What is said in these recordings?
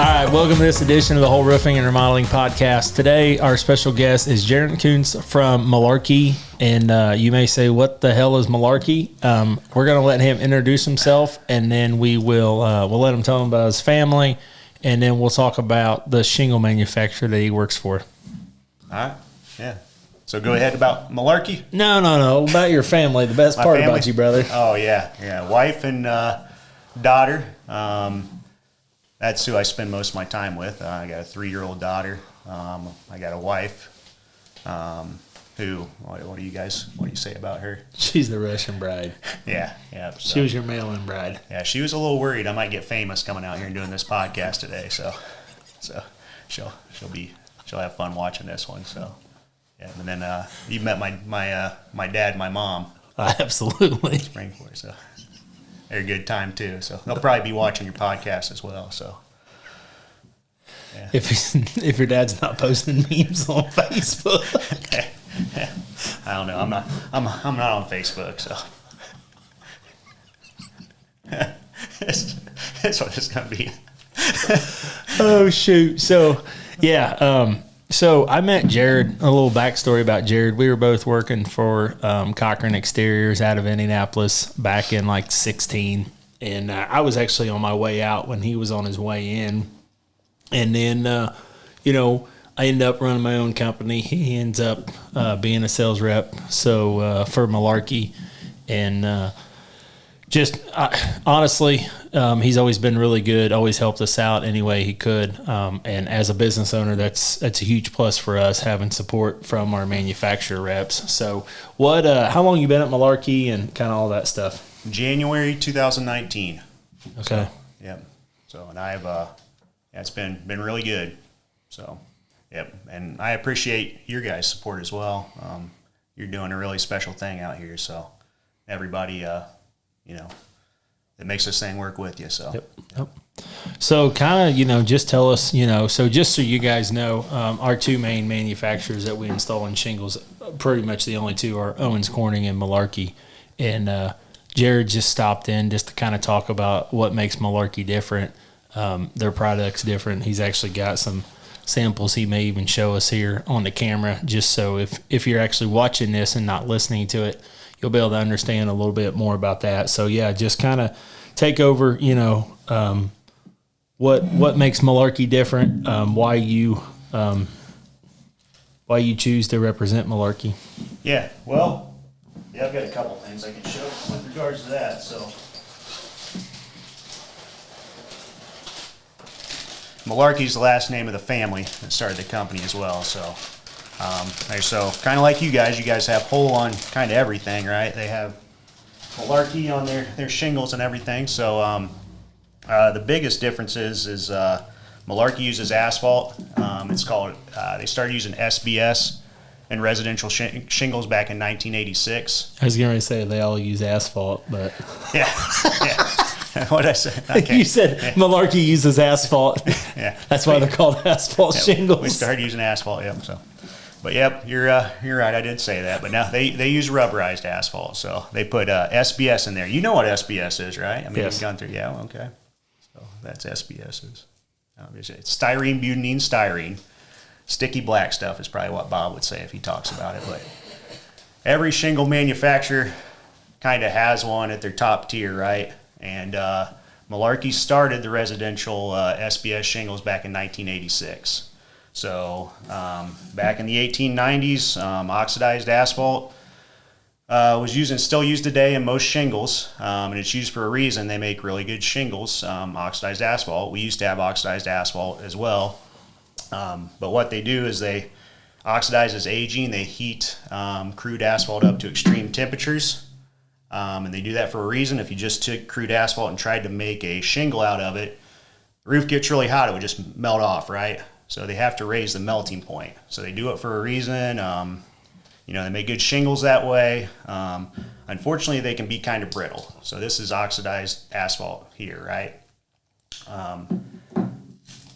right, welcome to this edition of the Hoel Roofing and Remodeling Podcast. Today, our special guest is Jared Koontz from Malarkey, and you may say, what the hell is Malarkey? We're going to let him introduce himself, and then we'll let him tell him about his family, and then we'll talk about the shingle manufacturer that he works for. All right, yeah. So go ahead about Malarkey. No, about your family, the best part about you, brother. Oh, yeah, wife and daughter. That's who I spend most of my time with. I got a 3-year-old daughter. I got a wife who, what do you say about her? She's the Russian bride. Yeah. So, she was your mail-in bride. Yeah, she was a little worried I might get famous coming out here and doing this podcast today. So she'll have fun watching this one. So yeah, and then you met my dad, and my mom. Absolutely. Springport, so. They're a good time too, so they'll probably be watching your podcast as well. So, yeah. If your dad's not posting memes on Facebook, I don't know. I'm not on Facebook, so that's what it's gonna be. Oh shoot! So yeah. So I met Jared. A little backstory about Jared. We were both working for Cochran Exteriors out of Indianapolis back in like 16. And I was actually on my way out when he was on his way in. And then, I ended up running my own company. He ends up being a sales rep for Malarkey. And honestly, he's always been really good, always helped us out any way he could. And as a business owner, that's a huge plus for us, having support from our manufacturer reps. So how long you been at Malarkey and kind of all that stuff? January 2019. Okay. So, yep. So, and I've, it's been really good. So, yep. And I appreciate your guys' support as well. You're doing a really special thing out here. So everybody, it makes this thing work with you. So, Yep. So kind of, just tell us, so just so you guys know, our two main manufacturers that we install in shingles, pretty much the only two are Owens Corning and Malarkey. And Jared just stopped in just to kind of talk about what makes Malarkey different. Their product's different. He's actually got some samples he may even show us here on the camera, just so if you're actually watching this and not listening to it, you'll be able to understand a little bit more about that. So yeah, just kind of take over, what makes Malarkey different, why you choose to represent Malarkey. Yeah, well, I've got a couple things I can show with regards to that. So Malarkey's the last name of the family that started the company as well. So so kind of like you guys have Hoel on kind of everything, right? They have Malarkey on their shingles and everything. So the biggest difference is Malarkey uses asphalt. It's called, they started using SBS in residential shingles back in 1986. I was going to say they all use asphalt, but... Yeah. What did I say? Okay. You said Malarkey uses asphalt. Yeah. That's why they're called asphalt shingles. We started using asphalt, yep. So, but yep, you're right. I did say that. But now they use rubberized asphalt. So they put SBS in there. You know what SBS is, right? I mean, yes. You've gone through. Yeah. Okay. So that's SBS is. It's styrene, butadiene, styrene. Sticky black stuff is probably what Bob would say if he talks about it. But every shingle manufacturer kind of has one at their top tier, right? And Malarkey started the residential SBS shingles back in 1986. So back in the 1890s, oxidized asphalt was used and still used today in most shingles, and it's used for a reason. They make really good shingles, oxidized asphalt. We used to have oxidized asphalt as well, but what they do is they oxidize as aging. They heat crude asphalt up to extreme temperatures. And they do that for a reason. If you just took crude asphalt and tried to make a shingle out of it, the roof gets really hot, it would just melt off, right? So they have to raise the melting point. So they do it for a reason. They make good shingles that way. Unfortunately, they can be kind of brittle. So this is oxidized asphalt here, right?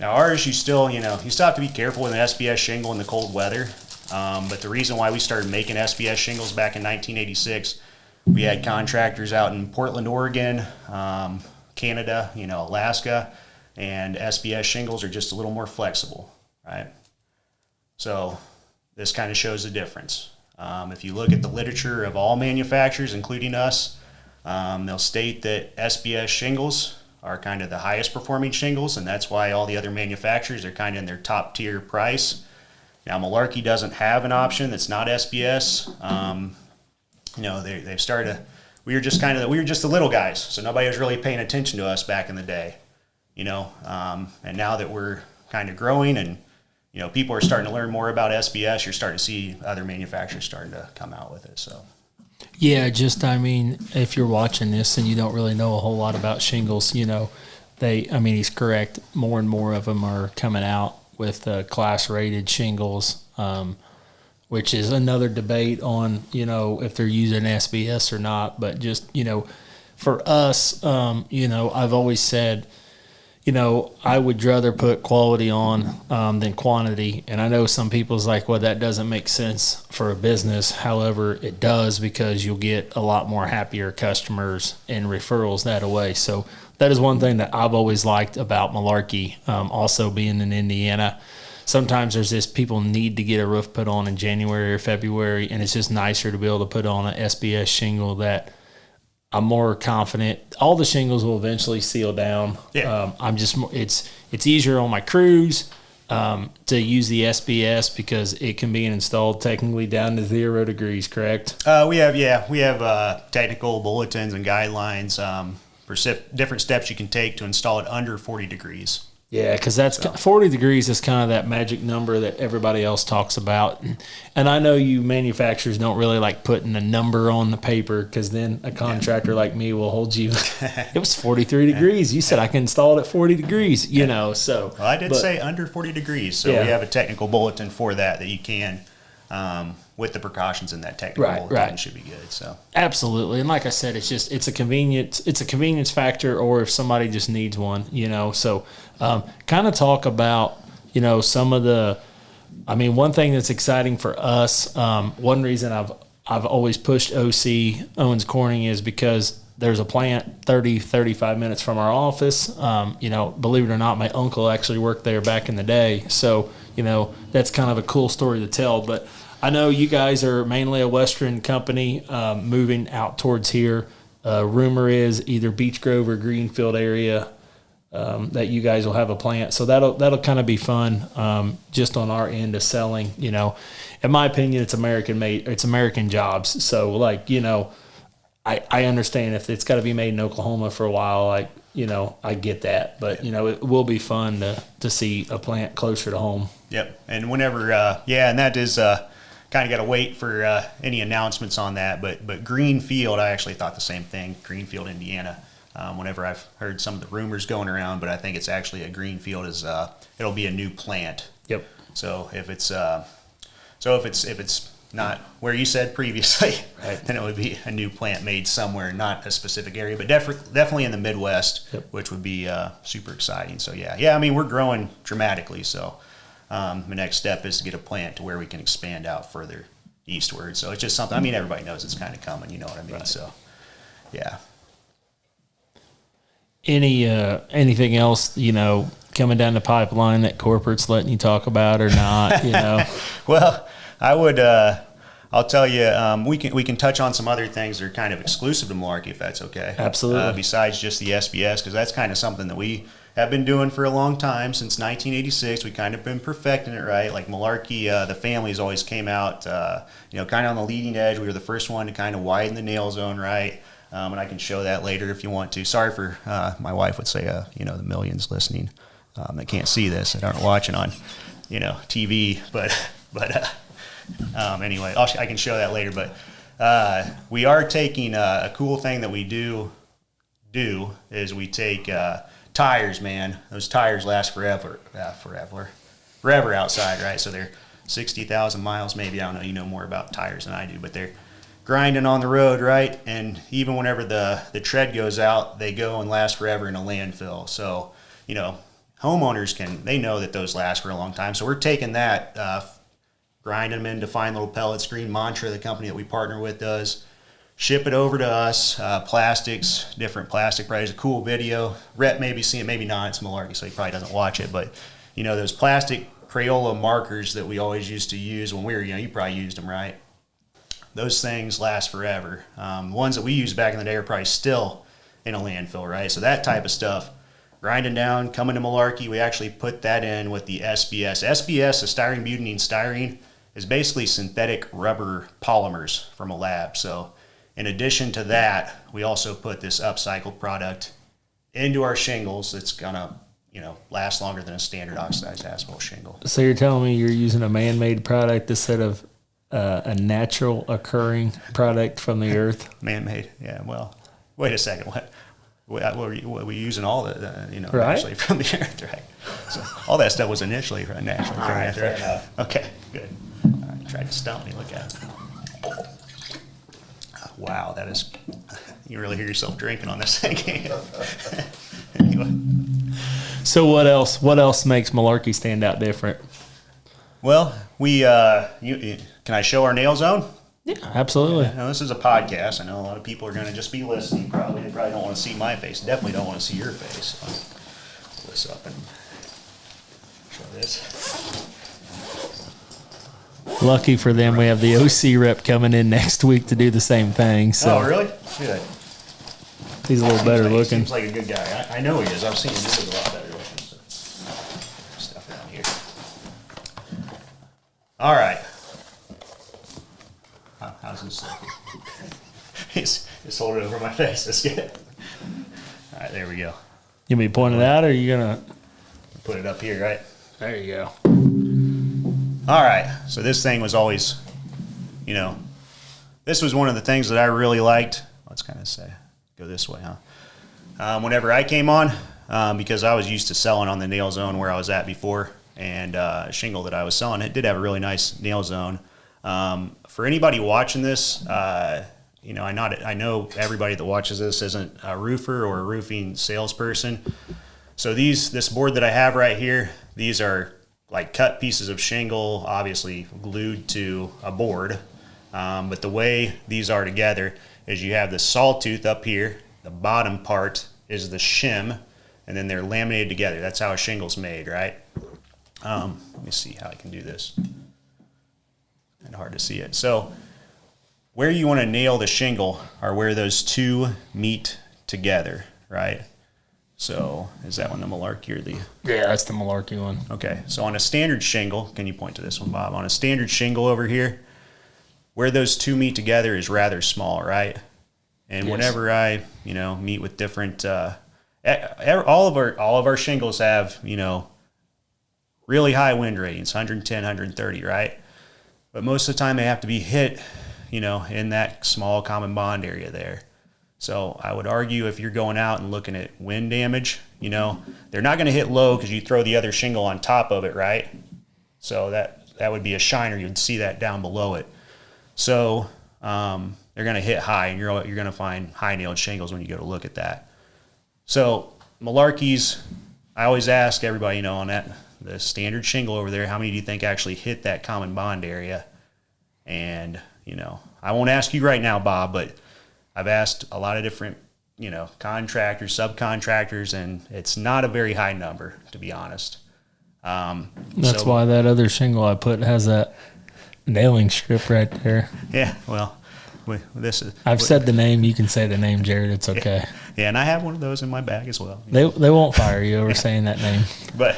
Now ours, you still have to be careful with an SBS shingle in the cold weather. But the reason why we started making SBS shingles back in 1986, we had contractors out in Portland, Oregon, Canada, Alaska, and SBS shingles are just a little more flexible, right? So this kind of shows the difference. If you look at the literature of all manufacturers, including us, they'll state that SBS shingles are kind of the highest performing shingles, and that's why all the other manufacturers are kind of in their top tier price. Now, Malarkey doesn't have an option that's not SBS. They've started. We were just the little guys, so nobody was really paying attention to us back in the day, And now that we're kind of growing and people are starting to learn more about SBS, you're starting to see other manufacturers starting to come out with it. So. Yeah, if you're watching this and you don't really know a whole lot about shingles, he's correct. More and more of them are coming out with class-rated shingles, which is another debate on, if they're using SBS or not. But just, for us, I've always said, I would rather put quality on than quantity. And I know some people's like, well, that doesn't make sense for a business. However, it does, because you'll get a lot more happier customers and referrals that way. So that is one thing that I've always liked about Malarkey, also being in Indiana. Sometimes there's this, people need to get a roof put on in January or February, and it's just nicer to be able to put on an SBS shingle that I'm more confident. All the shingles will eventually seal down. Yeah. It's easier on my crews to use the SBS because it can be installed technically down to 0 degrees, correct? We have technical bulletins and guidelines for different steps you can take to install it under 40 degrees. Yeah, because 40 degrees is kind of that magic number that everybody else talks about. And I know you manufacturers don't really like putting a number on the paper, because then a contractor like me will hold you. It was 43 degrees. You said I can install it at 40 degrees, so. Well, I did say under 40 degrees. So we have a technical bulletin for that you can, with the precautions in that technical bulletin, right. should be good. So absolutely. And like I said, it's a convenience factor, or if somebody just needs one, so kind of talk about, some of the, one thing that's exciting for us, one reason I've always pushed OC Owens Corning is because there's a plant 35 minutes from our office. Believe it or not, my uncle actually worked there back in the day. So, that's kind of a cool story to tell. But I know you guys are mainly a Western company, moving out towards here. Rumor is either Beech Grove or Greenfield area that you guys will have a plant. So that'll kind of be fun, just on our end of selling. In my opinion, it's American made. It's American jobs. So I understand if it's got to be made in Oklahoma for a while. I get that, but it will be fun to see a plant closer to home. Yep, and whenever, and that is kind of got to wait for any announcements on that. But Greenfield, I actually thought the same thing. Greenfield, Indiana. Whenever I've heard some of the rumors going around, but I think it's actually a Greenfield it'll be a new plant. Yep. So if it's not where you said previously, right, then it would be a new plant made somewhere, not a specific area, but definitely in the Midwest, yep, which would be super exciting. So we're growing dramatically. So the next step is to get a plant to where we can expand out further eastward. So it's just something. Everybody knows it's kind of coming. You know what I mean? Right. So yeah. Anything else, coming down the pipeline that corporate's letting you talk about or not, Well, I would, I'll tell you, we can touch on some other things that are kind of exclusive to Malarkey, if that's okay. Absolutely. Besides just the SBS, because that's kind of something that we have been doing for a long time, since 1986. We kind of been perfecting it, right? Like Malarkey, the families always came out, kind of on the leading edge. We were the first one to kind of widen the nail zone, right? And I can show that later if you want to. Sorry for, my wife would say, the millions listening that can't see this, that aren't watching on, TV. But anyway, I can show that later. But we are taking a cool thing that we do is we take tires, man. Those tires last forever outside, right? So they're 60,000 miles, maybe. I don't know. You know more about tires than I do, but they're grinding on the road, right? And even whenever the tread goes out, they go and last forever in a landfill. So, homeowners they know that those last for a long time. So we're taking that, grinding them into fine little pellets. Green Mantra, the company that we partner with, does. ship it over to us. Plastics, different plastic prices. A cool video. Rhett maybe seen it, maybe not. It's Malarkey, so he probably doesn't watch it. But those plastic Crayola markers that we always used to use when we were, you probably used them, right? Those things last forever. Ones that we used back in the day are probably still in a landfill, right? So that type of stuff, grinding down, coming to Malarkey, we actually put that in with the SBS. SBS, the styrene butadiene styrene, is basically synthetic rubber polymers from a lab. So in addition to that, we also put this upcycled product into our shingles that's gonna last longer than a standard oxidized asphalt shingle. So you're telling me you're using a man-made product instead of a natural occurring product from the earth? Man-made, yeah. Well, wait a second. What were we using all the right? Actually from the earth, right? So all that stuff was initially naturally from the earth, right? Okay, good. All right, tried to stump me. Look at it. Wow, that is. You really hear yourself drinking on this thing. Anyway. So what else? What else makes Malarkey stand out different? Well, we can I show our nail zone? Yeah, absolutely. Now, this is a podcast. I know a lot of people are going to just be listening. Probably they probably don't want to see my face. Definitely don't want to see your face. So pull this up and show this. Lucky for them, we have the OC rep coming in next week to do the same thing. So. Oh, really? Good. He's a little better looking. Seems like a good guy. I know he is. I've seen him. He's a lot better looking. So. Stuff down here. All right. How's this looking? Just hold it over my face. That's good. All right, there we go. You want me to point it out, or are you gonna put it up here? Right. There you go. All right. So this thing was always, this was one of the things that I really liked. Let's kind of say, go this way, huh? Whenever I came on, because I was used to selling on the nail zone where I was at before, and shingle that I was selling, it did have a really nice nail zone. For anybody watching this, I know everybody that watches this isn't a roofer or a roofing salesperson. So this board that I have right here, these are like cut pieces of shingle, obviously glued to a board. But the way these are together is you have the sawtooth up here, the bottom part is the shim, and then they're laminated together. That's how a shingle's made, right? Let me see how I can do this. Kind of hard to see it. So where you want to nail the shingle are where those two meet together, right? So is that one the Malarkey or the? Yeah, that's the Malarkey one. Okay, so on a standard shingle, can you point to this one, Bob? On a standard shingle over here, where those two meet together is rather small, right? And yes. Whenever I, meet with different, all of our shingles have, really high wind ratings, 110, 130, right? But most of the time they have to be hit, in that small common bond area there. So I would argue if you're going out and looking at wind damage, they're not going to hit low because you throw the other shingle on top of it, right? So that would be a shiner. You'd see that down below it. So they're going to hit high, and you're going to find high-nailed shingles when you go to look at that. So Malarkey's, I always ask everybody, on the standard shingle over there, how many do you think actually hit that common bond area? And, I won't ask you right now, Bob, but I've asked a lot of different, contractors, subcontractors, and it's not a very high number, to be honest. That's why that other shingle I put has that nailing strip right there. Yeah, well, I've said the name. You can say the name, Jared. It's okay. Yeah, and I have one of those in my bag as well. They won't fire you over saying that name. But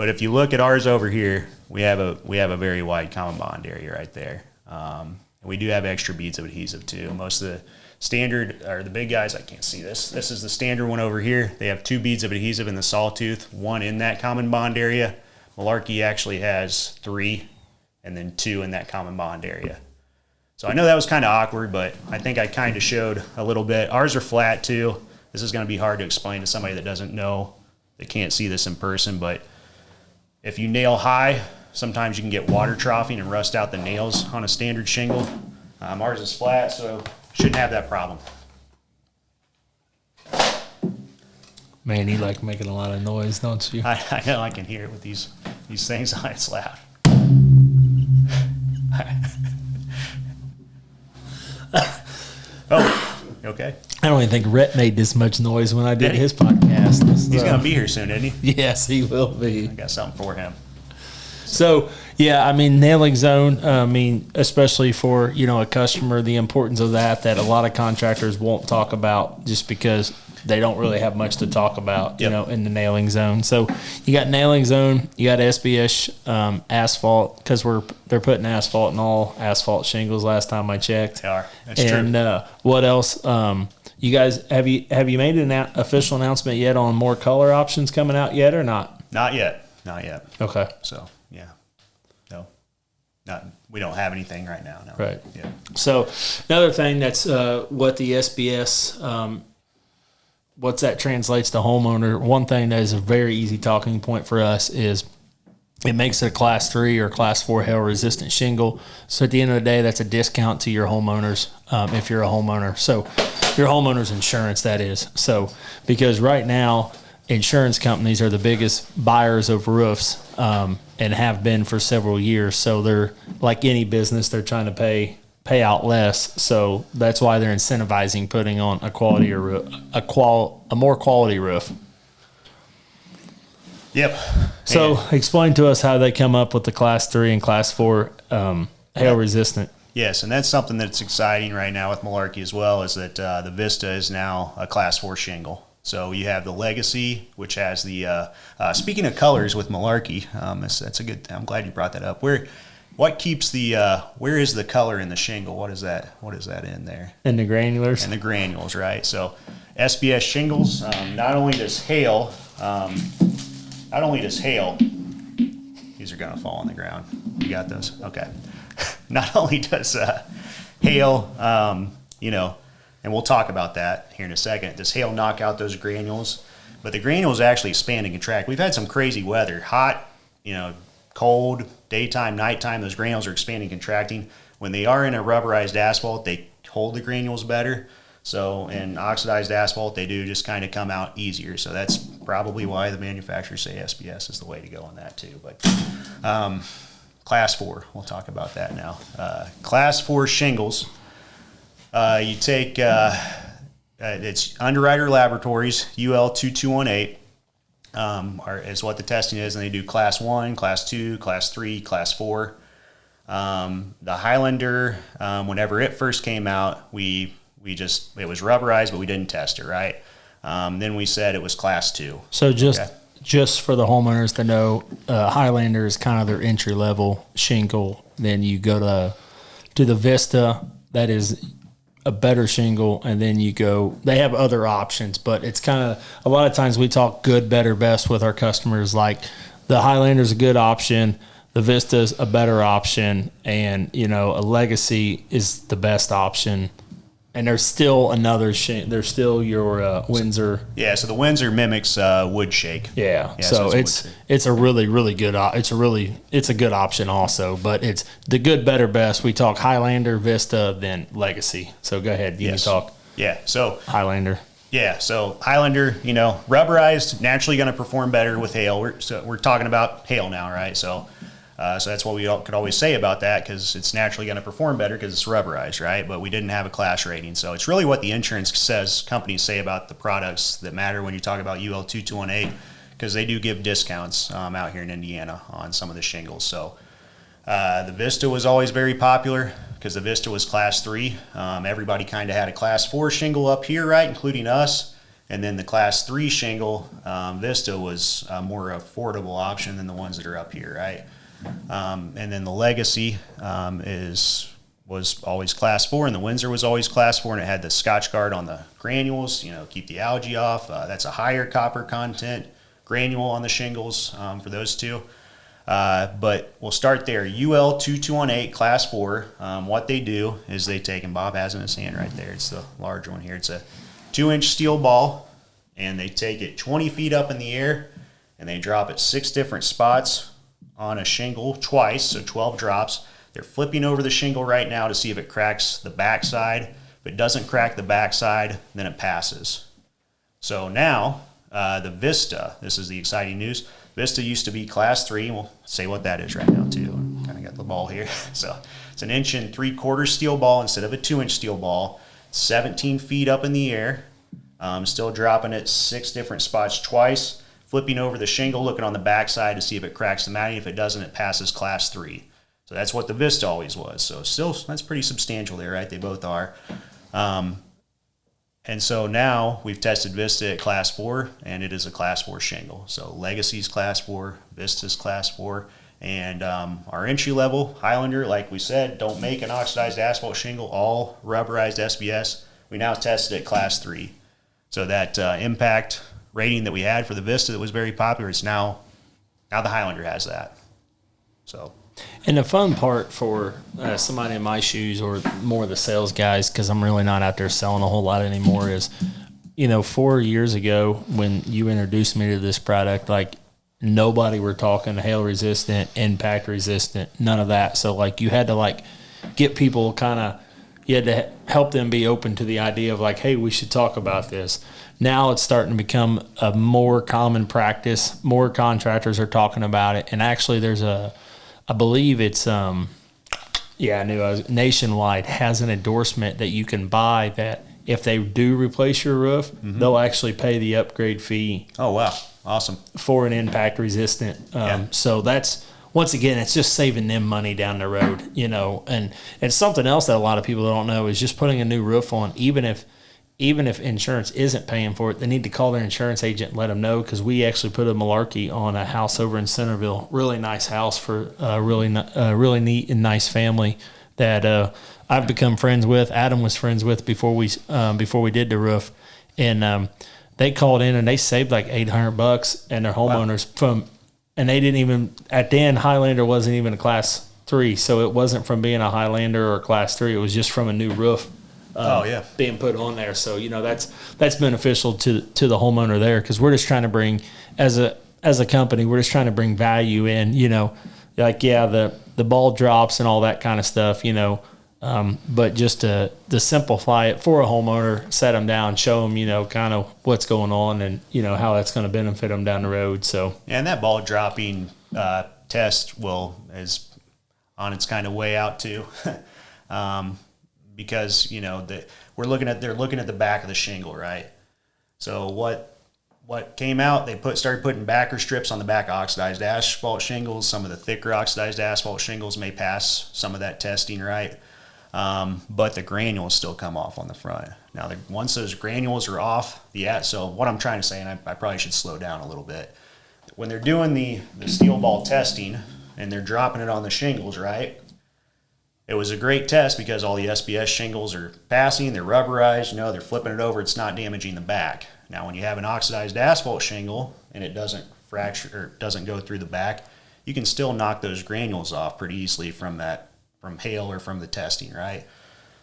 if you look at ours over here, we have a very wide common bond area right there. And we do have extra beads of adhesive too. Most of the standard, or the big guys, I can't see this. This is the standard one over here. They have 2 beads of adhesive in the sawtooth, 1 in that common bond area. Malarkey actually has 3, and then 2 in that common bond area. So I know that was kind of awkward, but I think I kind of showed a little bit. Ours are flat too. This is going to be hard to explain to somebody that doesn't know, that can't see this in person, but if you nail high, sometimes you can get water troughing and rust out the nails on a standard shingle. Ours is flat, so shouldn't have that problem. Man, you like making a lot of noise, don't you? I know, I can hear it with these things on. It's loud. Okay. I don't even think Rhett made this much noise when I did he? his podcast. He's going to be here soon, isn't he? Yes, he will be. I got something for him. So, yeah, I mean, nailing zone, I mean, especially for, a customer, the importance of that a lot of contractors won't talk about just because they don't really have much to talk about, in the nailing zone. So you got nailing zone, you got SBS asphalt, because they're putting asphalt in all asphalt shingles last time I checked. They are. That's true. And what else? You guys, have you made an official announcement yet on more color options coming out yet or not? Not yet. Okay. So, yeah. No. We don't have anything right now. No. Right. Yeah. So another thing that's what the SBS, what's that translates to homeowner. One thing that is a very easy talking point for us is it makes it a class 3 or class 4 hail resistant shingle. So at the end of the day, that's a discount to your homeowners if you're a homeowner. So your homeowner's insurance, that is. So because right now, insurance companies are the biggest buyers of roofs and have been for several years. So they're like any business, they're trying to pay out less. So that's why they're incentivizing putting on a quality roof, a more quality roof. Yep. So explain to us how they come up with the class 3 and class 4 hail resistant. Yes, and that's something that's exciting right now with Malarkey as well, is that the Vista is now a class 4 shingle. So you have the Legacy, which has the speaking of colors with Malarkey, that's a good. I'm glad you brought that up. What keeps the where is the color in the shingle? What is that in there? And the granulars. And the granules, right? So SBS shingles, not only does hail, these are gonna fall on the ground. You got those? Okay. Not only does hail, and we'll talk about that here in a second. Does hail knock out those granules? But the granules actually expand and contract. We've had some crazy weather, hot, cold, daytime, nighttime. Those granules are expanding, contracting. When they are in a rubberized asphalt, they hold the granules better. So in oxidized asphalt, they do just kind of come out easier. So that's probably why the manufacturers say SBS is the way to go on that too. But class 4, we'll talk about that now. Class 4 shingles. You take it's Underwriter Laboratories UL 2218 is what the testing is, and they do class 1, class 2, class 3, class 4. The Highlander, whenever it first came out, it was rubberized, but we didn't test it, right? Then we said it was class 2. So just for the homeowners to know, Highlander is kind of their entry level shingle. Then you go to the Vista, that is a better shingle, and then they have other options, but it's kind of, a lot of times we talk good, better, best with our customers. Like the Highlander's a good option, the Vista's a better option, and a Legacy is the best option. And there's still another there's still your Windsor. Yeah, so the Windsor mimics wood shake. Yeah, so it's a really, really good it's a good option also, but it's the good, better, best. We talk Highlander, Vista, then Legacy. So go ahead, you can talk. Yeah, so Highlander. Yeah, so Highlander, rubberized, naturally going to perform better with hail. We're talking about hail now, right? So that's what we could always say about that, because it's naturally going to perform better because it's rubberized, right? But we didn't have a class rating. So it's really what the insurance companies say about the products that matter when you talk about UL 2218, because they do give discounts out here in Indiana on some of the shingles. So the Vista was always very popular because the Vista was class 3. Everybody kind of had a class 4 shingle up here, right, including us. And then the class 3 shingle, Vista was a more affordable option than the ones that are up here, right? And then the Legacy was always class 4, and the Windsor was always class 4, and it had the Scotch Guard on the granules, keep the algae off. That's a higher copper content granule on the shingles for those two. But we'll start there. UL 2218 class 4. What they do is they take, and Bob has in his hand right there, it's the large one here. It's a 2-inch steel ball, and they take it 20 feet up in the air, and they drop it 6 different spots on a shingle twice, so 12 drops. They're flipping over the shingle right now to see if it cracks the backside. If it doesn't crack the backside, then it passes. So now, the Vista, this is the exciting news. Vista used to be class 3. We'll say what that is right now too. Kind of got the ball here. So it's an 1 3/4 steel ball instead of a 2-inch steel ball. 17 feet up in the air, still dropping it 6 different spots twice, flipping over the shingle, looking on the backside to see if it cracks the matting. If it doesn't, it passes class 3. So that's what the Vista always was. So still, that's pretty substantial there, right? They both are. And so now we've tested Vista at class 4, and it is a class 4 shingle. So Legacy's class 4, Vista's class 4, and our entry level Highlander, like we said, don't make an oxidized asphalt shingle, all rubberized SBS. We now tested at class 3. So that impact rating that we had for the Vista that was very popular, it's now the Highlander has that. So. And the fun part for somebody in my shoes, or more the sales guys, because I'm really not out there selling a whole lot anymore, is, 4 years ago when you introduced me to this product, like, nobody were talking hail resistant, impact resistant, none of that. So, like, you had to, like, get people you had to help them be open to the idea of, like, hey, we should talk about this. Now it's starting to become a more common practice. More contractors are talking about it. And actually I believe it's, Nationwide has an endorsement that you can buy that if they do replace your roof, they'll actually pay the upgrade fee. Oh, wow. Awesome. For an impact resistant. So that's, once again, it's just saving them money down the road, and something else that a lot of people don't know is just putting a new roof on, even if insurance isn't paying for it, they need to call their insurance agent and let them know, because we actually put a Malarkey on a house over in Centerville, really nice house for a really neat and nice family that I've become friends with. Adam was friends with before we did the roof, and they called in and they saved like $800, and their homeowners and they didn't even, at the end, Highlander wasn't even a class 3, so it wasn't from being a Highlander or a class 3, it was just from a new roof. Being put on there. So, that's beneficial to the homeowner there, because we're just trying to bring, as a company, we're just trying to bring value in, the ball drops and all that kind of stuff, but just to simplify it for a homeowner, set them down, show them, kind of what's going on and, how that's going to benefit them down the road. So, and that ball dropping test is on its kind of way out too. Because they're looking at the back of the shingle, right? So what came out, they started putting backer strips on the back of oxidized asphalt shingles. Some of the thicker oxidized asphalt shingles may pass some of that testing, right? But the granules still come off on the front. Now, once those granules are off, so what I'm trying to say, and I probably should slow down a little bit, when they're doing the steel ball testing and they're dropping it on the shingles, right? It was a great test because all the SBS shingles are passing, they're rubberized, they're flipping it over, it's not damaging the back. Now, when you have an oxidized asphalt shingle and it doesn't fracture or doesn't go through the back, you can still knock those granules off pretty easily from hail or from the testing, right?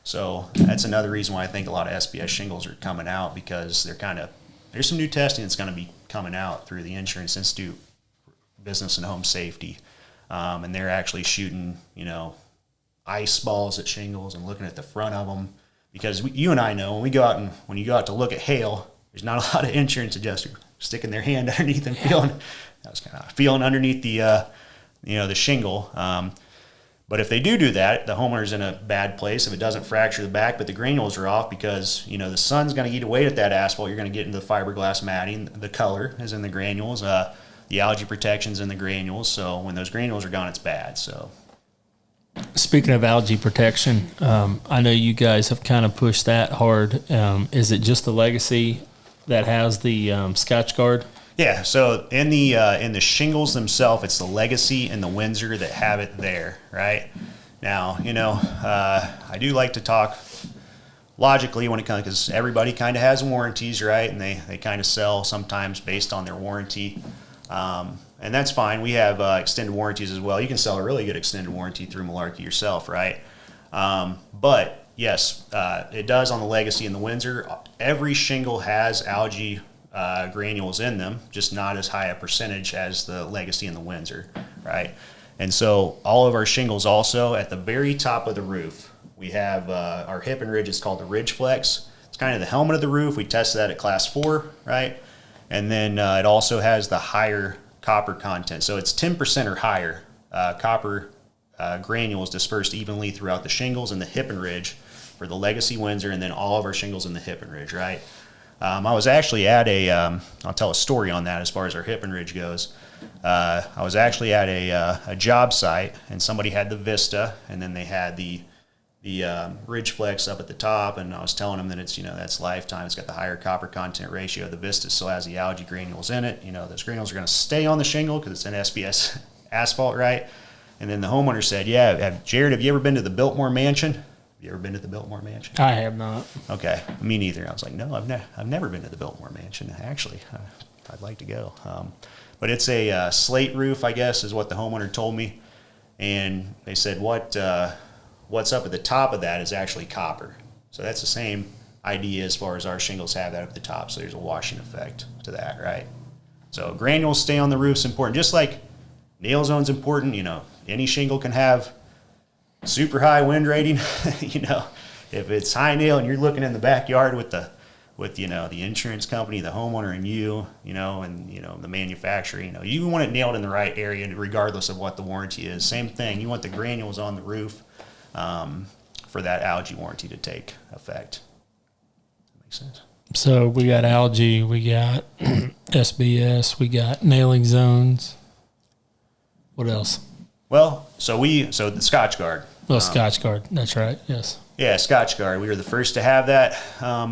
So that's another reason why I think a lot of SBS shingles are coming out, because there's some new testing that's going to be coming out through the Insurance Institute Business and Home Safety, and they're actually shooting, ice balls at shingles and looking at the front of them, because you and I know when you go out to look at hail, there's not a lot of insurance adjusters sticking their hand underneath and feeling underneath the shingle. But if they do that, the homeowner's in a bad place if it doesn't fracture the back, but the granules are off because the sun's going to eat away at that asphalt. You're going to get into the fiberglass matting. The color is in the granules. The algae protection's in the granules. So when those granules are gone, it's bad. So. Speaking of algae protection, I know you guys have kind of pushed that hard. Is it just the Legacy that has the Scotch Guard? Yeah, so in the shingles themselves, it's the Legacy and the Windsor that have it there, right? Now, I do like to talk logically when it comes, because everybody kind of has warranties, right? And they kind of sell sometimes based on their warranty. And that's fine. We have extended warranties as well. You can sell a really good extended warranty through Malarkey yourself, right? But yes, it does on the Legacy and the Windsor. Every shingle has algae granules in them, just not as high a percentage as the Legacy and the Windsor, right? And so all of our shingles also, at the very top of the roof, we have our hip and ridge is called the Ridge Flex. It's kind of the helmet of the roof. We tested that at class 4, right? And then it also has the higher copper content. So it's 10% or higher copper granules dispersed evenly throughout the shingles, and the hip and ridge for the Legacy Windsor, and then all of our shingles in the Hip and Ridge, right? I was actually at I'll tell a story on that as far as our Hip and Ridge goes. I was actually at a job site, and somebody had the Vista, and then they had the Ridge Flex up at the top, and I was telling them that it's, that's lifetime. It's got the higher copper content ratio. The Vista still has the algae granules in it. Those granules are going to stay on the shingle because it's an SBS asphalt, right? And then the homeowner said, yeah, Jared, have you ever been to the Biltmore Mansion? Have you ever been to the Biltmore Mansion? I have not. Okay, me neither. I was like, no, I've never been to the Biltmore Mansion, actually. I'd like to go. But it's a slate roof, I guess, is what the homeowner told me. And they said what's up at the top of that is actually copper. So that's the same idea as far as our shingles have that up at the top. So there's a washing effect to that, right? So granules stay on the roof's important. Just like nail zone's important, any shingle can have super high wind rating. If it's high nail and you're looking in the backyard with the insurance company, the homeowner, and the manufacturer, you want it nailed in the right area regardless of what the warranty is. Same thing, you want the granules on the roof for that algae warranty to take effect. That makes sense. So we got algae, we got SBS, we got nailing zones. What else? Well, so the Scotch Guard. Well, Scotch Guard, that's right, yes. Yeah, Scotch Guard. We were the first to have that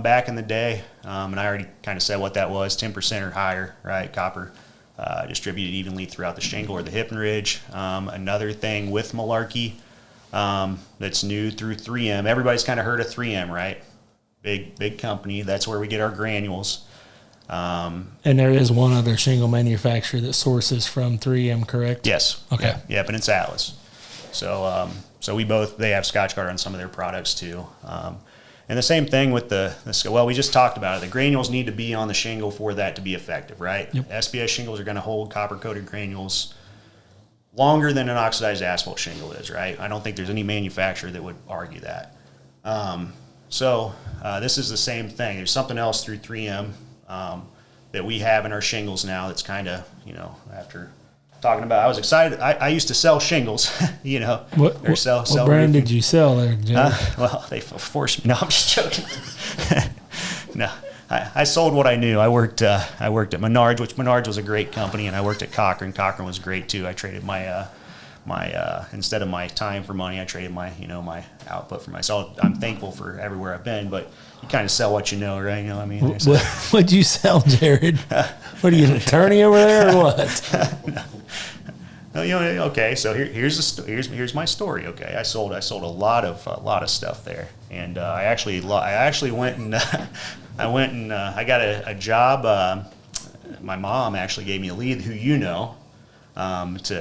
back in the day, and I already kind of said what that was, 10% or higher, right? Copper distributed evenly throughout the shingle or the Hip and Ridge. Another thing with Malarkey that's new through 3M. Everybody's kind of heard of 3M, right? Big company. That's where we get our granules. And there is one other shingle manufacturer that sources from 3M, correct? Yes. Okay. Yeah, but it's Atlas. So they have Scotch Guard on some of their products too. And the same thing with we just talked about it. The granules need to be on the shingle for that to be effective, right? Yep. SBS shingles are going to hold copper-coated granules longer than an oxidized asphalt shingle is, right? I don't think there's any manufacturer that would argue that. This is the same thing. There's something else through 3M that we have in our shingles now that's kind of, after talking about, I was excited. I used to sell shingles, What sell brand roofing. did you sell there, Jared? Well, they forced me. No, I'm just joking. No, I sold what I knew. I worked at Menards, which Menards was a great company, and I worked at Cochran. Cochran was great too. I traded my instead of my time for money, I traded my output for money. So I'm thankful for everywhere I've been, but you kind of sell what you know, right? You know what I mean? What'd you sell, Jared? What are you, an attorney over there or what? No, okay. So here's my story. Okay, I sold a lot of stuff there, and I actually went and I got a job. My mom actually gave me a lead, who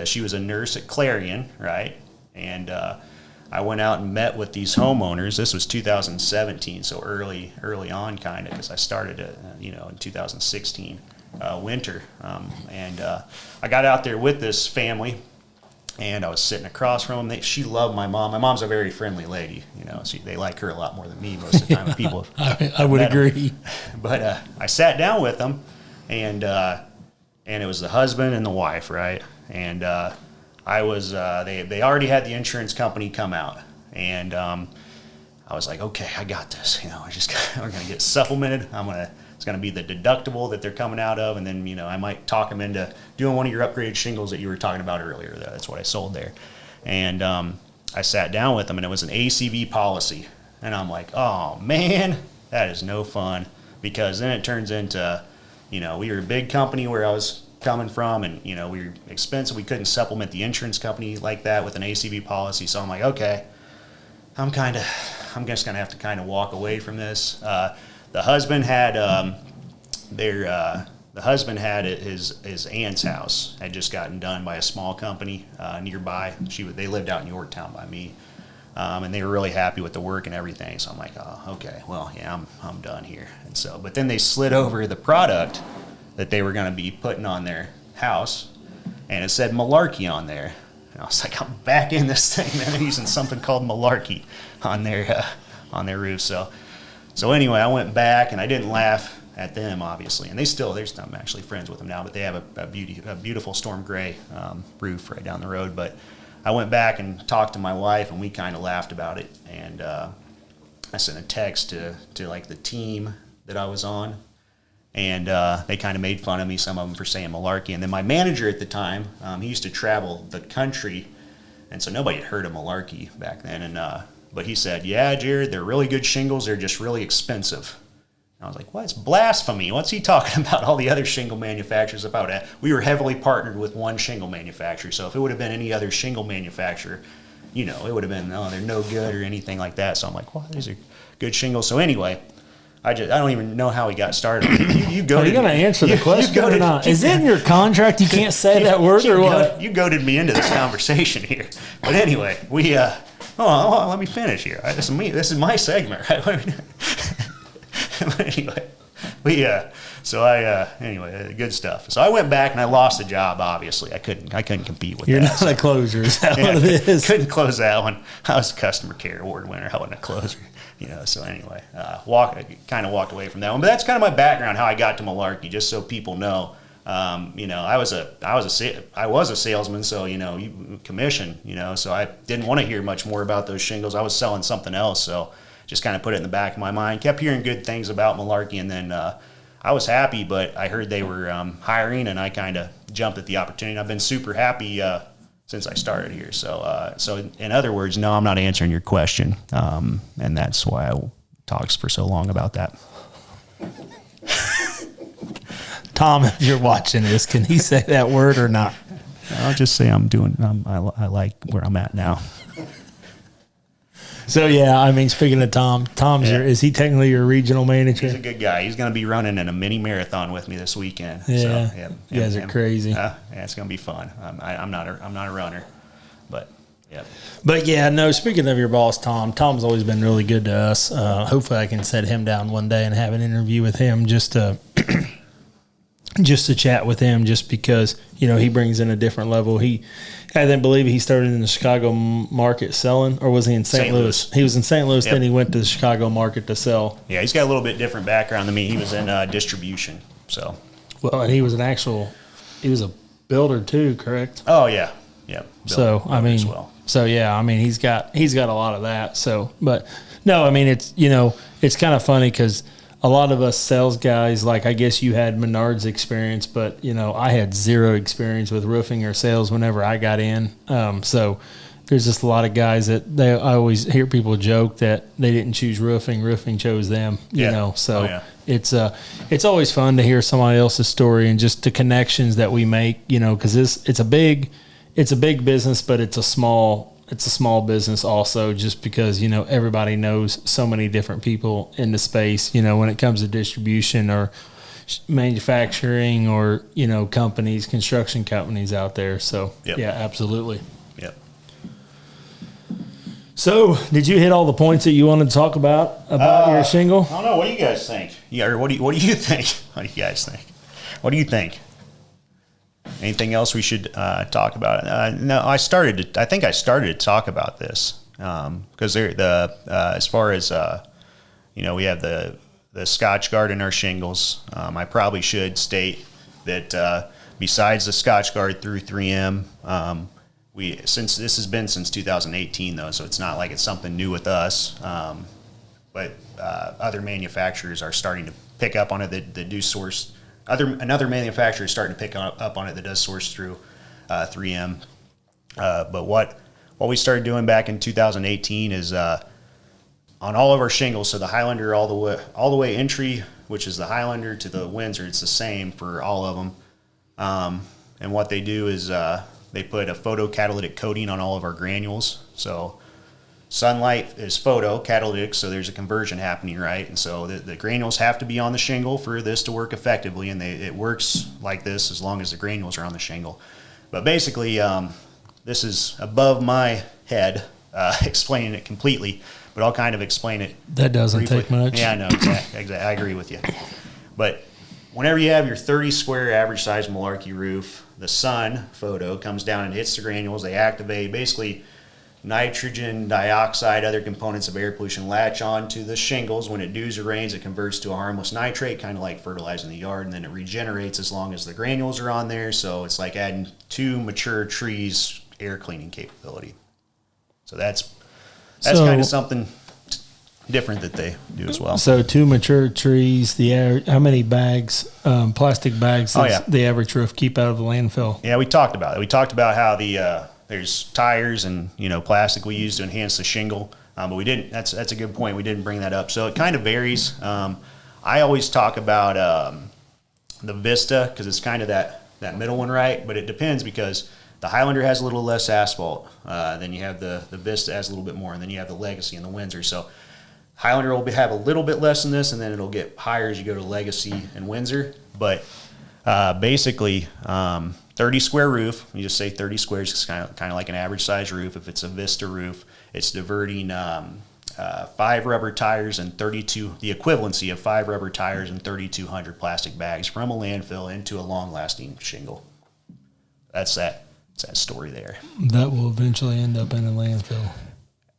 she was a nurse at Clarion, right? And I went out and met with these homeowners. This was 2017, so early on, kind of, because I started it, in 2016 winter. And I got out there with this family, and I was sitting across from them. She loved my mom. My mom's a very friendly lady. They like her a lot more than me most of the time. People, I would agree. But I sat down with them, and it was the husband and the wife, right? And I was they already had the insurance company come out, and I was like, okay, I got this. We're gonna get supplemented. It's gonna be the deductible that they're coming out of, and then I might talk them into doing one of your upgraded shingles that you were talking about earlier. That's what I sold there, and I sat down with them, and it was an ACV policy, and I'm like, oh man, that is no fun, because then it turns into we were a big company where I was coming from, and we were expensive. We couldn't supplement the insurance company like that with an ACV policy. So I'm like, okay, I'm just gonna have to kind of walk away from this. The husband had his aunt's house had just gotten done by a small company nearby. They lived out in Yorktown by me, and they were really happy with the work and everything. So I'm like, oh, okay, well, yeah, I'm done here. And so, but then they slid over the product that they were going to be putting on their house, and it said Malarkey on there. And I was like, I'm back in this thing, man. They're using something called Malarkey on their roof. So anyway, I went back, and I didn't laugh at them, obviously. And I'm actually friends with them now, but they have a beautiful storm gray roof right down the road. But I went back and talked to my wife, and we kind of laughed about it. And I sent a text to like the team that I was on, and they kind of made fun of me, some of them for saying Malarkey. And then my manager at the time, he used to travel the country, and so nobody had heard of Malarkey back then. And but he said, "Yeah, Jared, they're really good shingles. They're just really expensive." And I was like, "What? It's blasphemy. What's he talking about? All the other shingle manufacturers about it." We were heavily partnered with one shingle manufacturer, so if it would have been any other shingle manufacturer, you know, it would have been, oh, they're no good or anything like that. So I'm like, well, these are good shingles. So anyway, I don't even know how he got started. You Are you going to answer the question or not? Is it in your contract you can't say that word or what? You goaded me into this conversation here. But anyway, let me finish here. This is me. This is my segment, right? But anyway, anyway, good stuff. So I went back and I lost the job. Obviously, I couldn't compete with that. You're not a closer. Is that what it is? Couldn't close that one. I was a customer care award winner. I wasn't a closer. You know. So anyway, kind of walked away from that one. But that's kind of my background, how I got to Malarkey, just so people know. You know, I was a salesman, so you commission. You know, so I didn't want to hear much more about those shingles. I was selling something else, so just kind of put it in the back of my mind. Kept hearing good things about Malarkey, and then I was happy, but I heard they were hiring, and I kind of jumped at the opportunity. I've been super happy since I started here. So in other words, no, I'm not answering your question, and that's why I talked for so long about that. Tom, if you're watching this, can he say that word or not? I'll just say I like where I'm at now. So, yeah, I mean, speaking of Tom's is he technically your regional manager? He's a good guy. He's going to be running in a mini marathon with me this weekend. Yeah, so, you guys are crazy. Yeah, it's going to be fun. I'm not a runner, but yeah. But yeah, no. Speaking of your boss, Tom's always been really good to us. Hopefully, I can set him down one day and have an interview with him just to chat with him, just because he brings in a different level. I didn't believe he started in the Chicago market selling, or was he in St. Louis? He was in St. Louis, then he went to the Chicago market to sell. Yeah, he's got a little bit different background than me. He was in distribution, so. Well, and he was a builder too, correct? Oh yeah, yeah. So I mean, he's got a lot of that. So, but no, I mean it's kind of funny because a lot of us sales guys, like I guess you had Menard's experience, but I had zero experience with roofing or sales whenever I got in. So there's just a lot of guys that I always hear people joke that they didn't choose roofing chose them. So it's always fun to hear somebody else's story and just the connections that we make. Because it's a big business, but it's a small business also, just because everybody knows so many different people in the space when it comes to distribution or manufacturing or construction companies out there. So yeah, absolutely. Yep. So did you hit all the points that you wanted to talk about your shingle? I don't know. What do you guys think? Yeah, or what do you think? What do you guys think? What do you think? Anything else we should talk about? No, I think I started to talk about this because as far as we have the Scotch Guard in our shingles. I probably should state that besides the Scotch Guard through 3M, since this has been since 2018 though, so it's not like it's something new with us. But other manufacturers are starting to pick up on it that do source. Another manufacturer is starting to pick up on it that does source through 3M. But what we started doing back in 2018 is on all of our shingles, so the Highlander all the way entry, which is the Highlander, to the Windsor, it's the same for all of them. And what they do is they put a photocatalytic coating on all of our granules. So sunlight is photocatalytic, so there's a conversion happening, right? And so the granules have to be on the shingle for this to work effectively, and it works like this as long as the granules are on the shingle. But basically, this is above my head explaining it completely, but I'll kind of explain it. That doesn't briefly. take much. Yeah, I know, exactly. I agree with you. But whenever you have your 30 square average size Malarkey roof, the sun photo comes down and hits the granules. They activate basically nitrogen dioxide, other components of air pollution latch onto the shingles. When it dews or rains, it converts to a harmless nitrate, kind of like fertilizing the yard, and then it regenerates as long as the granules are on there. So it's like adding 2 mature trees air cleaning capability. So that's kind of something different that they do as well. So 2 mature trees, how many bags, plastic bags does the average roof keep out of the landfill? Yeah, we talked about it. We talked about how there's tires and, plastic we use to enhance the shingle. But we didn't, that's a good point. We didn't bring that up. So it kind of varies. I always talk about the Vista because it's kind of that middle one, right? But it depends because the Highlander has a little less asphalt. Then you have the Vista has a little bit more, and then you have the Legacy and the Windsor. So Highlander will have a little bit less than this, and then it'll get higher as you go to Legacy and Windsor. But basically, 30 square roof, you just say 30 squares, it's kind of like an average size roof. If it's a Vista roof, it's diverting 5 rubber tires and 32, the equivalency of 5 rubber tires and 3,200 plastic bags from a landfill into a long-lasting shingle. That's that story there. That will eventually end up in a landfill.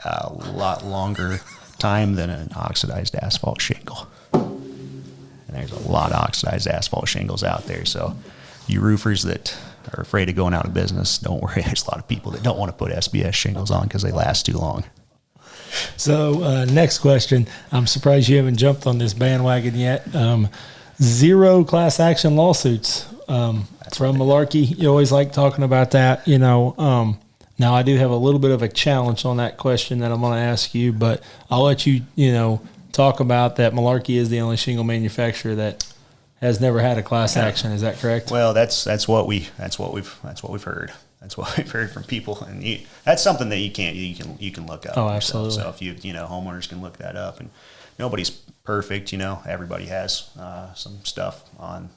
A lot longer time than an oxidized asphalt shingle. And there's a lot of oxidized asphalt shingles out there. So you roofers that are afraid of going out of business, don't worry. There's a lot of people that don't want to put SBS shingles on because they last too long. So next question. I'm surprised you haven't jumped on this bandwagon yet. 0 class action lawsuits from Malarkey. You always like talking about that, Now I do have a little bit of a challenge on that question that I'm going to ask you, but I'll let you, talk about that. Malarkey is the only shingle manufacturer that has never had a class action. Is that correct? Well, that's what we've heard. That's what we've heard from people, and that's something that you can look up. Oh, absolutely. So if homeowners can look that up, and nobody's perfect. Everybody has some stuff on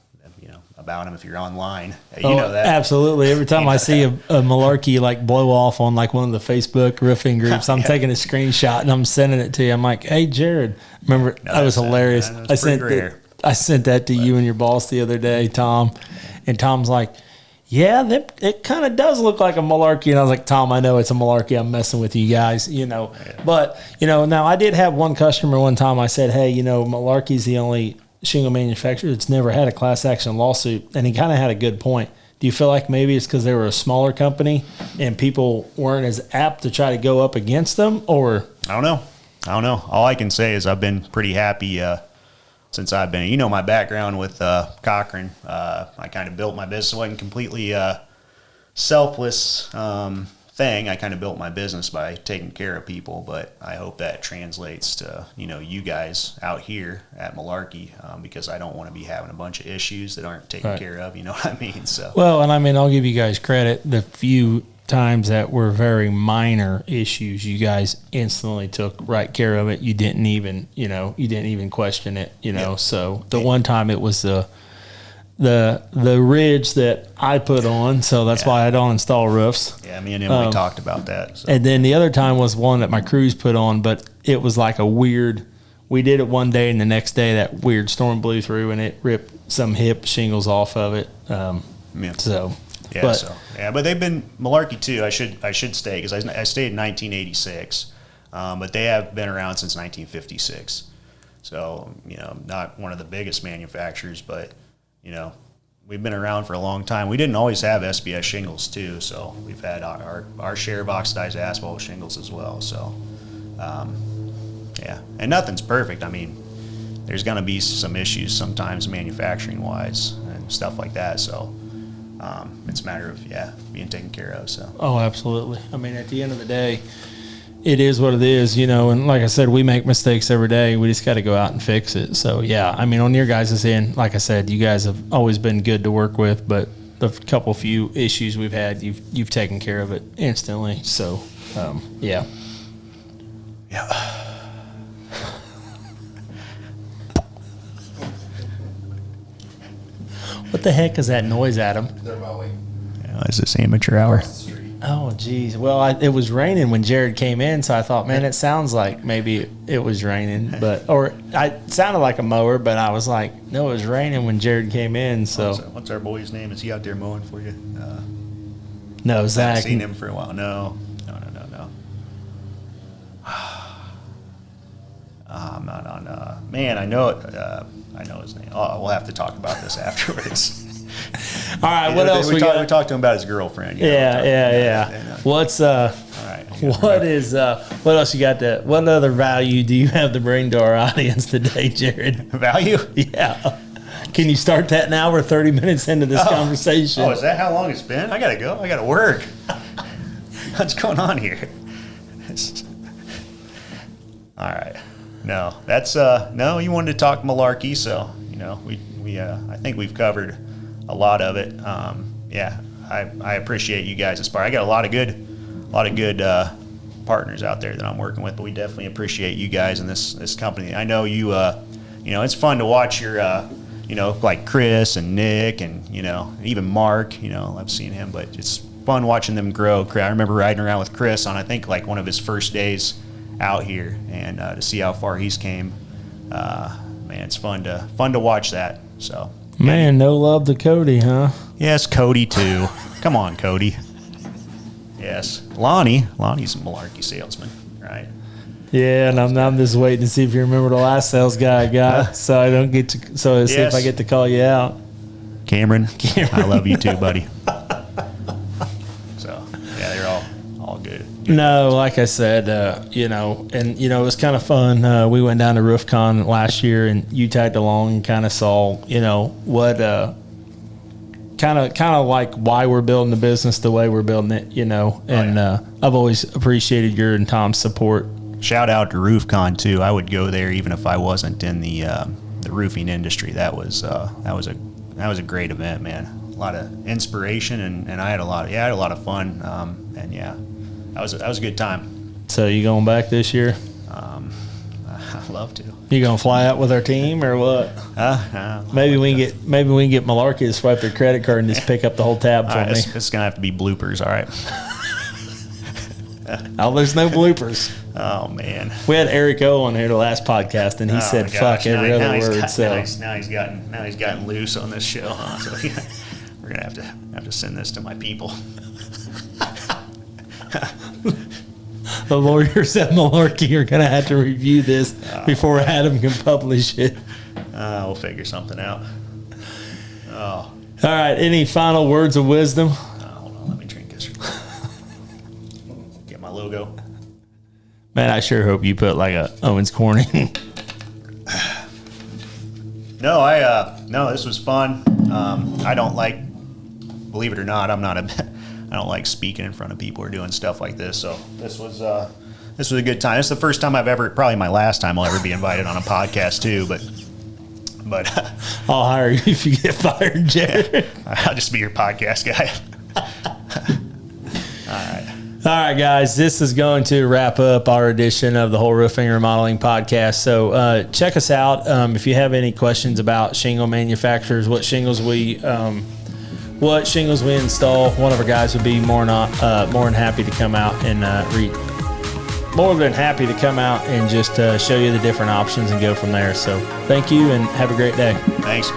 about them if you're online. Know that. Absolutely. Every time I see a Malarkey blow off on one of the Facebook roofing groups, I'm taking a screenshot and I'm sending it to you. I'm like, hey, Jared, remember that was hilarious. I sent that to you and your boss the other day, Tom, and Tom's like, yeah, it kind of does look like a Malarkey. And I was like, Tom, I know it's a Malarkey. I'm messing with you guys, Yeah. But, now I did have one customer one time. I said, hey, Malarkey's the only shingle manufacturer that's never had a class action lawsuit. And he kind of had a good point. Do you feel like maybe it's because they were a smaller company and people weren't as apt to try to go up against them? Or I don't know. All I can say is I've been pretty happy since I've been, my background with Cochran. I kind of built my business. It wasn't completely selfless thing. I kind of built my business by taking care of people, but I hope that translates to, you guys out here at Malarkey, because I don't want to be having a bunch of issues that aren't taken care of. You know what I mean? So well, and I'll give you guys credit. The few times that were very minor issues, you guys instantly took right care of it. You didn't even question it, Yep. So the one time it was the ridge that I put on, so that's why I don't install roofs. Yeah, me and him, we talked about that. So. And then the other time was one that my crews put on, but it was like a weird, we did it one day and the next day that weird storm blew through and it ripped some hip shingles off of it. But they've been Malarkey too. I should state because I stayed in 1986, but they have been around since 1956. So not one of the biggest manufacturers, but we've been around for a long time. We didn't always have SBS shingles too, so we've had our share of oxidized asphalt shingles as well. So and nothing's perfect. There's going to be some issues sometimes manufacturing wise and stuff like that. So. It's a matter of being taken care of. So absolutely. At the end of the day, it is what it is, and like I said, we make mistakes every day. We just got to go out and fix it. So on your guys' end, like I said, you guys have always been good to work with, but the few issues we've had, you've taken care of it instantly. So yeah. What the heck is that noise, Adam? They're mowing. Is this amateur hour? Oh, geez. Well, it was raining when Jared came in, so I thought, man, it sounds like maybe it was raining. It sounded like a mower, but I was like, no, it was raining when Jared came in. So what's our boy's name? Is he out there mowing for you? No, Zach. I haven't seen him for a while. No. I'm not on. Man, I know it. I know his name. Oh, we'll have to talk about this afterwards. right, what else we got? We talked to him about his girlfriend. Yeah. What's All right. what else you got what other value do you have to bring to our audience today, Jared? Value? Yeah. Can you start that now? We're 30 minutes into this conversation. Oh, is that how long it's been? I gotta go. I gotta work. What's going on here? All right. No, that's no. You wanted to talk Malarkey, so we I think we've covered a lot of it. Yeah, I appreciate you guys as part. I got a lot of good partners out there that I'm working with, but we definitely appreciate you guys in this company. I know you. It's fun to watch your. Like Chris and Nick and even Mark. I've seen him, but it's fun watching them grow. I remember riding around with Chris on I think like one of his first days out here, and to see how far he's came. Man, it's fun to watch that. So man, no love to Cody, huh? Yes, Cody too. Come on, Cody. Yes, Lonnie's a Malarkey salesman, right? Yeah, and I'm just waiting to see if you remember the last sales guy I got, so I don't get to. So see if I get to call you out. Cameron, I love you too, buddy. So yeah, they're all good. No, like I said, it was kind of fun. We went down to RoofCon last year, and you tagged along and kind of saw, what, kind of like why we're building the business the way we're building it, and I've always appreciated your and Tom's support. Shout out to RoofCon too. I would go there even if I wasn't in the roofing industry. That was a great event, man. A lot of inspiration, and I had a lot of fun. And yeah, that was a good time. So you going back this year? I'd love to. You gonna fly out with our team or what? Maybe we can get Malarkey to swipe their credit card and just pick up the whole tab for me. It's gonna have to be bloopers, all right. Oh, there's no bloopers. Oh man, we had Eric O on here the last podcast, and he said "fuck" every other word. Now he's gotten loose on this show, huh? So yeah, we're gonna have to send this to my people. The lawyers at Malarkey are gonna have to review this before Adam can publish it. We'll figure something out. Oh, all right. Any final words of wisdom? Hold on, let me drink this. Get my logo. Man, I sure hope you put like a Owens Corning. No, this was fun. I don't believe it or not, I don't like speaking in front of people or doing stuff like this. So this was a good time. It's the first time probably my last time I'll ever be invited on a podcast too. But I'll hire you if you get fired, Jared. I'll just be your podcast guy. All right, guys, this is going to wrap up our edition of the Hoel Roofing Remodeling Podcast. So check us out. If you have any questions about shingle manufacturers, what shingles we install, one of our guys would be more than happy to come out and just show you the different options and go from there. So thank you and have a great day. Thanks.